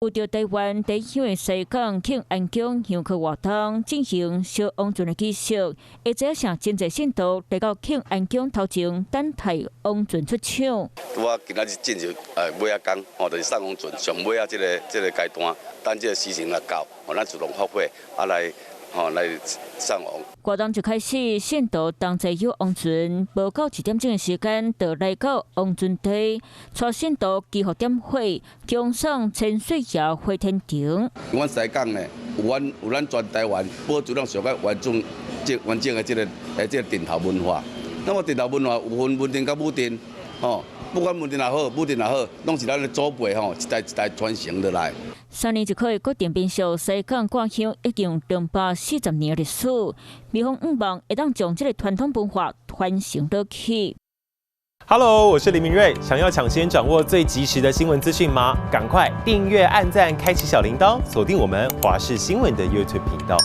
为着台湾在向的西港庆安宫香客活动进行小王船的仪式，会这上真侪信徒来到庆安宫头前等待王船出场。我今仔日进入尾仔工，就是上王船上尾仔这个阶段，等这个时辰来到，咱自动发挥来上王。活动就开始，信徒同齐游王船，无到1点钟的时间，就来到王船底，带信徒祈福点火，供上千岁爷回天庭。阮西港呢，有咱全台湾保持咱上个完整的这个顶头文化。那么顶头文化有分文定甲武定，不管文定也好，武定也好，拢是咱的祖辈一代传承落来。3年一课的国定民俗西港挂香已经有240年的历史，美方希望会当将这个传统文化传承落去。Hello， 我是林明瑞。想要抢先掌握最及时的新闻资讯吗？赶快订阅、按赞、开启小铃铛，锁定我们华视新闻的 YouTube 频道。